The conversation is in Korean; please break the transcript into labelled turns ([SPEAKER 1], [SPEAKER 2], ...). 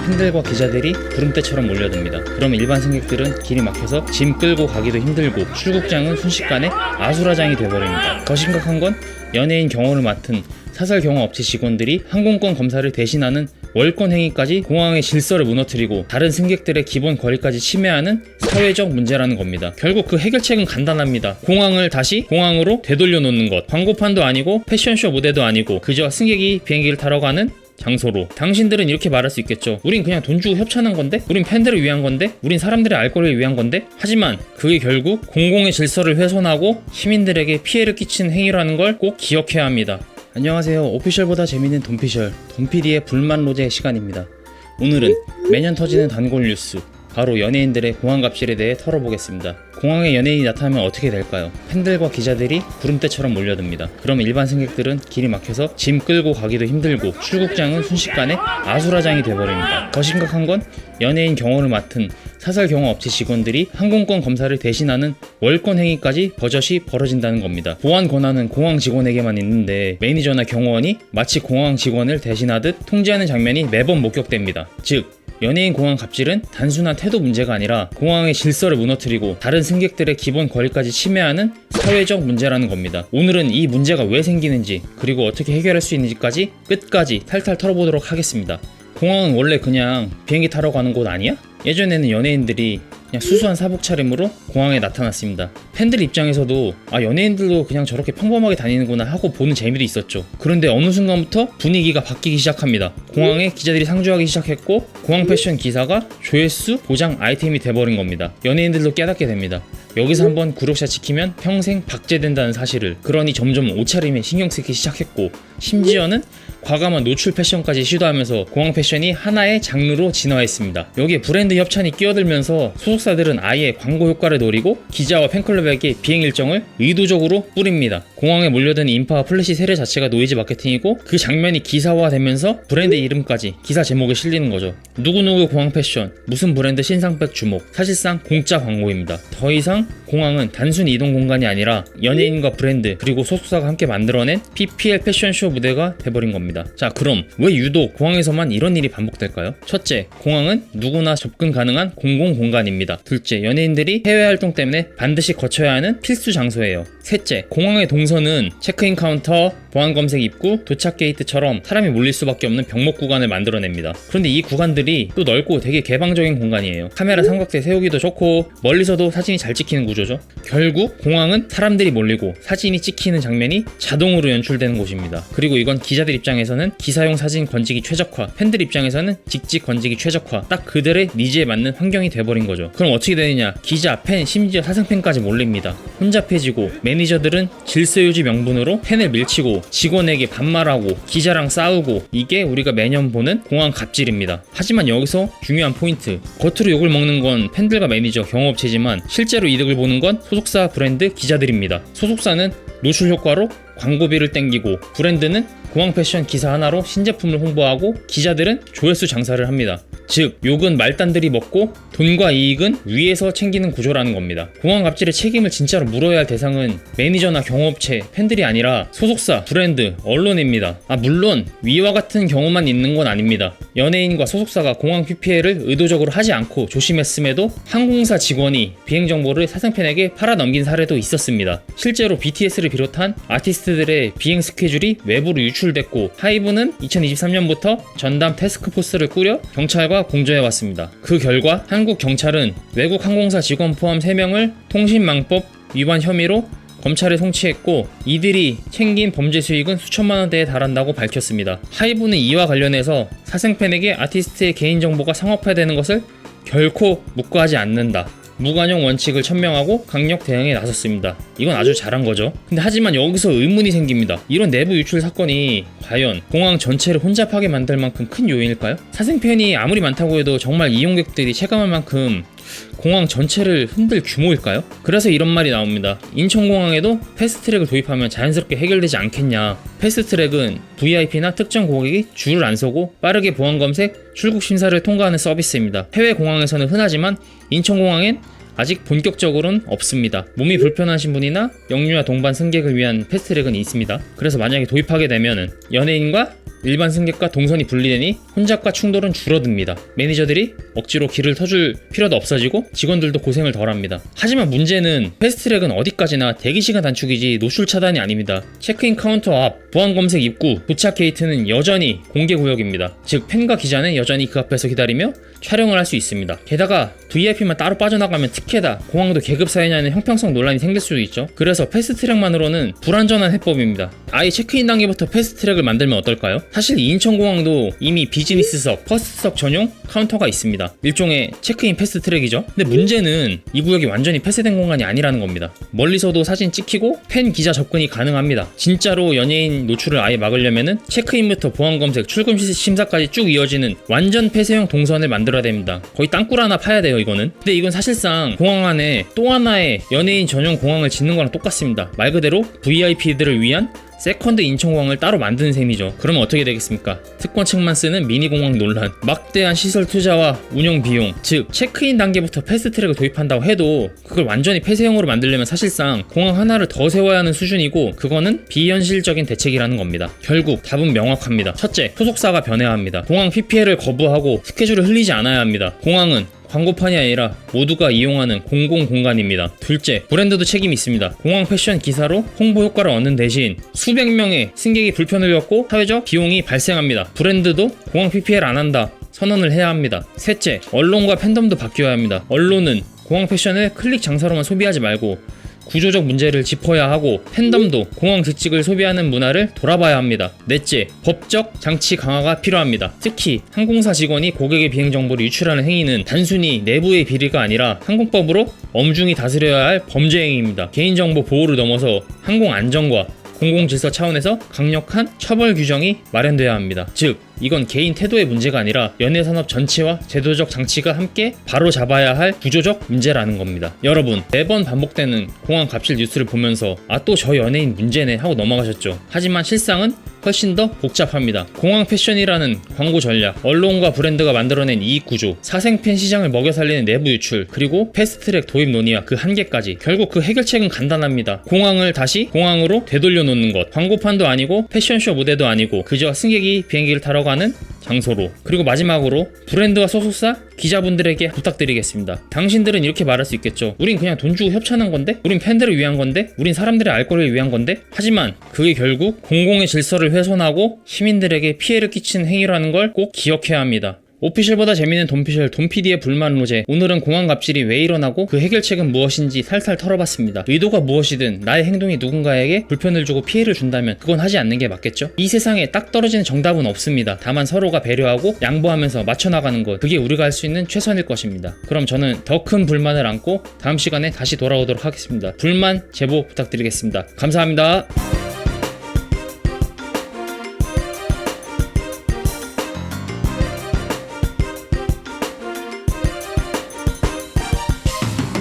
[SPEAKER 1] 팬들과 기자들이 구름대처럼 몰려듭니다. 그럼 일반 승객들은 길이 막혀서 짐 끌고 가기도 힘들고 출국장은 순식간에 아수라장이 돼버립니다. 더 심각한 건 연예인 경호를 맡은 사설 경호업체 직원들이 항공권 검사를 대신하는 월권 행위까지 공항의 질서를 무너뜨리고 다른 승객들의 기본 권리까지 침해하는 사회적 문제라는 겁니다. 결국 그 해결책은 간단합니다. 공항을 다시 공항으로 되돌려 놓는 것. 광고판도 아니고 패션쇼 무대도 아니고 그저 승객이 비행기를 타러 가는 장소로. 당신들은 이렇게 말할 수 있겠죠. 우린 그냥 돈 주고 협찬한 건데? 우린 팬들을 위한 건데? 우린 사람들의 알 권리를 위한 건데? 하지만 그게 결국 공공의 질서를 훼손하고 시민들에게 피해를 끼치는 행위라는 걸 꼭 기억해야 합니다. 안녕하세요. 오피셜보다 재밌는 돈피셜, 돈PD의 불만 로제 시간입니다. 오늘은 매년 터지는 단골 뉴스, 바로 연예인들의 공항 갑질에 대해 털어보겠습니다. 공항에 연예인이 나타나면 어떻게 될까요? 팬들과 기자들이 구름대처럼 몰려듭니다. 그럼 일반 승객들은 길이 막혀서 짐 끌고 가기도 힘들고 출국장은 순식간에 아수라장이 돼버립니다. 더 심각한 건 연예인 경호를 맡은 사설 경호업체 직원들이 항공권 검사를 대신하는 월권 행위까지 버젓이 벌어진다는 겁니다. 보안 권한은 공항 직원에게만 있는데 매니저나 경호원이 마치 공항 직원을 대신하듯 통제하는 장면이 매번 목격됩니다. 즉 연예인 공항 갑질은 단순한 태도 문제가 아니라 공항의 질서를 무너뜨리고 다른 승객들의 기본 권리까지 침해하는 사회적 문제라는 겁니다. 오늘은 이 문제가 왜 생기는지 그리고 어떻게 해결할 수 있는지까지 끝까지 탈탈 털어보도록 하겠습니다. 공항은 원래 그냥 비행기 타러 가는 곳 아니야? 예전에는 연예인들이 그냥 수수한 사복 차림으로 공항에 나타났습니다. 팬들 입장에서도 연예인들도 그냥 저렇게 평범하게 다니는구나 하고 보는 재미도 있었죠. 그런데 어느 순간부터 분위기가 바뀌기 시작합니다. 공항에 기자들이 상주하기 시작했고 공항 패션 기사가 조회수 보장 아이템이 돼버린 겁니다. 연예인들도 깨닫게 됩니다. 여기서 한번 구독자 지키면 평생 박제된다는 사실을. 그러니 점점 옷차림에 신경 쓰기 시작했고 심지어는 과감한 노출 패션까지 시도하면서 공항 패션이 하나의 장르로 진화했습니다. 여기에 브랜드 협찬이 끼어들면서 소속사들은 아예 광고 효과를 노리고 기자와 팬클럽에게 비행 일정을 의도적으로 뿌립니다. 공항에 몰려든 인파와 플래시 세례 자체가 노이즈 마케팅이고 그 장면이 기사화되면서 브랜드 이름까지 기사 제목에 실리는 거죠. 누구누구 공항 패션, 무슨 브랜드 신상백 주목. 사실상 공짜 광고입니다. 더 이상 공항은 단순 이동 공간이 아니라 연예인과 브랜드 그리고 소속사가 함께 만들어낸 PPL 패션쇼 무대가 돼버린 겁니다. 자, 그럼 왜 유독 공항에서만 이런 일이 반복될까요? 첫째, 공항은 누구나 접근 가능한 공공 공간입니다. 둘째, 연예인들이 해외 활동 때문에 반드시 거쳐야 하는 필수 장소예요. 셋째, 공항의 동선은 체크인 카운터, 보안 검색 입구, 도착 게이트처럼 사람이 몰릴 수밖에 없는 병목 구간을 만들어냅니다. 그런데 이 구간들이 또 넓고 되게 개방적인 공간이에요. 카메라 삼각대 세우기도 좋고 멀리서도 사진이 잘 찍히는 구조죠. 결국 공항은 사람들이 몰리고 사진이 찍히는 장면이 자동으로 연출되는 곳입니다. 그리고 이건 기자들 입장에서는 기사용 사진 건지기 최적화, 팬들 입장에서는 직직 건지기 최적화, 딱 그들의 니즈에 맞는 환경이 돼버린 거죠. 그럼 어떻게 되느냐? 기자, 팬, 심지어 사생팬까지 몰립니다. 혼잡해지고 매니저들은 질서유지 명분으로 팬을 밀치고 직원에게 반말하고 기자랑 싸우고, 이게 우리가 매년 보는 공항 갑질입니다. 하지만 여기서 중요한 포인트, 겉으로 욕을 먹는 건 팬들과 매니저, 경호업체지만 실제로 이득을 보는 건 소속사, 브랜드, 기자들입니다. 소속사는 노출 효과로 광고비를 땡기고 브랜드는 공항 패션 기사 하나로 신제품을 홍보하고 기자들은 조회수 장사를 합니다. 즉 욕은 말단들이 먹고 돈과 이익은 위에서 챙기는 구조라는 겁니다. 공항 갑질의 책임을 진짜로 물어야 할 대상은 매니저나 경호업체, 팬들이 아니라 소속사, 브랜드, 언론입니다. 물론 위와 같은 경우만 있는 건 아닙니다. 연예인과 소속사가 공항 PPL을 의도적으로 하지 않고 조심했음에도 항공사 직원이 비행 정보를 사생팬에게 팔아넘긴 사례도 있었습니다. 실제로 BTS를 비롯한 아티스트들의 비행 스케줄이 외부로 유출됐고 하이브는 2023년부터 전담 태스크포스를 꾸려 경찰과 공조해왔습니다. 그 결과 한국 경찰은 외국 항공사 직원 포함 3명을 통신망법 위반 혐의로 검찰에 송치했고 이들이 챙긴 범죄 수익은 수천만 원대에 달한다고 밝혔습니다. 하이브는 이와 관련해서 사생팬에게 아티스트의 개인정보가 상업화되는 것을 결코 묵과하지 않는다, 무관용 원칙을 천명하고 강력 대응에 나섰습니다. 이건 아주 잘한 거죠. 근데 하지만 여기서 의문이 생깁니다. 이런 내부 유출 사건이 과연 공항 전체를 혼잡하게 만들 만큼 큰 요인일까요? 사생팬이 아무리 많다고 해도 정말 이용객들이 체감할 만큼 공항 전체를 흔들 규모일까요? 그래서 이런 말이 나옵니다. 인천공항에도 패스트트랙을 도입하면 자연스럽게 해결되지 않겠냐. 패스트트랙은 VIP나 특정 고객이 줄을 안 서고 빠르게 보안 검색, 출국 심사를 통과하는 서비스입니다. 해외 공항에서는 흔하지만 인천공항엔 아직 본격적으로는 없습니다. 몸이 불편하신 분이나 영유아 동반 승객을 위한 패스트트랙은 있습니다. 그래서 만약에 도입하게 되면은 연예인과 일반 승객과 동선이 분리되니 혼잡과 충돌은 줄어듭니다. 매니저들이 억지로 길을 터줄 필요도 없어지고 직원들도 고생을 덜합니다. 하지만 문제는 패스트트랙은 어디까지나 대기시간 단축이지 노출 차단이 아닙니다. 체크인 카운터 앞, 보안검색 입구, 도착 게이트는 여전히 공개구역입니다. 즉 팬과 기자는 여전히 그 앞에서 기다리며 촬영을 할 수 있습니다. 게다가 VIP만 따로 빠져나가면 특혜다, 공항도 계급 사회냐는 형평성 논란이 생길 수도 있죠. 그래서 패스트트랙만으로는 불완전한 해법입니다. 아예 체크인 단계부터 패스트트랙을 만들면 어떨까요? 사실 인천공항도 이미 비즈니스석, 퍼스트석 전용 카운터가 있습니다. 일종의 체크인 패스트트랙이죠. 근데 문제는 이 구역이 완전히 폐쇄된 공간이 아니라는 겁니다. 멀리서도 사진 찍히고 팬 기자 접근이 가능합니다. 진짜로 연예인 노출을 아예 막으려면은 체크인부터 보안검색, 출금 심사까지 쭉 이어지는 완전 폐쇄형 동선을 만들어야 됩니다. 거의 땅굴 하나 파야 돼요, 이거는. 근데 이건 사실상 공항 안에 또 하나의 연예인 전용 공항을 짓는 거랑 똑같습니다. 말 그대로 VIP들을 위한 세컨드 인천공항을 따로 만드는 셈이죠. 그러면 어떻게 되겠습니까? 특권 측만 쓰는 미니공항 논란, 막대한 시설 투자와 운영 비용, 즉 체크인 단계부터 패스트트랙을 도입한다고 해도 그걸 완전히 폐쇄형으로 만들려면 사실상 공항 하나를 더 세워야 하는 수준이고, 그거는 비현실적인 대책이라는 겁니다. 결국 답은 명확합니다. 첫째, 소속사가 변해야 합니다. 공항 PPL을 거부하고 스케줄을 흘리지 않아야 합니다. 공항은 광고판이 아니라 모두가 이용하는 공공공간입니다. 둘째, 브랜드도 책임이 있습니다. 공항 패션 기사로 홍보 효과를 얻는 대신 수백 명의 승객이 불편을 겪고 사회적 비용이 발생합니다. 브랜드도 공항 PPL 안 한다 선언을 해야 합니다. 셋째, 언론과 팬덤도 바뀌어야 합니다. 언론은 공항 패션을 클릭 장사로만 소비하지 말고 구조적 문제를 짚어야 하고, 팬덤도 공항 득직을 소비하는 문화를 돌아봐야 합니다. 넷째, 법적 장치 강화가 필요합니다. 특히 항공사 직원이 고객의 비행 정보를 유출하는 행위는 단순히 내부의 비리가 아니라 항공법으로 엄중히 다스려야 할 범죄 행위입니다. 개인정보 보호를 넘어서 항공 안전과 공공질서 차원에서 강력한 처벌 규정이 마련돼야 합니다. 즉, 이건 개인 태도의 문제가 아니라 연예산업 전체와 제도적 장치가 함께 바로 잡아야 할 구조적 문제라는 겁니다. 여러분, 매번 반복되는 공항 갑질 뉴스를 보면서 또 저 연예인 문제네 하고 넘어가셨죠. 하지만 실상은 훨씬 더 복잡합니다. 공항 패션이라는 광고 전략, 언론과 브랜드가 만들어낸 이익 구조, 사생팬 시장을 먹여 살리는 내부 유출, 그리고 패스트트랙 도입 논의와 그 한계까지, 결국 그 해결책은 간단합니다. 공항을 다시 공항으로 되돌려 놓는 것. 광고판도 아니고 패션쇼 무대도 아니고 그저 승객이 비행기를 타러 가는 장소로. 그리고 마지막으로 브랜드와 소속사, 기자분들에게 부탁드리겠습니다. 당신들은 이렇게 말할 수 있겠죠. 우린 그냥 돈 주고 협찬한 건데? 우린 팬들을 위한 건데? 우린 사람들의 알 거를 위한 건데? 하지만 그게 결국 공공의 질서를 훼손하고 시민들에게 피해를 끼치는 행위라는 걸 꼭 기억해야 합니다. 오피셜보다 재밌는 돈피셜, 돈PD의 불만 로제. 오늘은 공항 갑질이 왜 일어나고 그 해결책은 무엇인지 살살 털어봤습니다. 의도가 무엇이든 나의 행동이 누군가에게 불편을 주고 피해를 준다면 그건 하지 않는 게 맞겠죠? 이 세상에 딱 떨어지는 정답은 없습니다. 다만 서로가 배려하고 양보하면서 맞춰나가는 것, 그게 우리가 할 수 있는 최선일 것입니다. 그럼 저는 더 큰 불만을 안고 다음 시간에 다시 돌아오도록 하겠습니다. 불만 제보 부탁드리겠습니다. 감사합니다.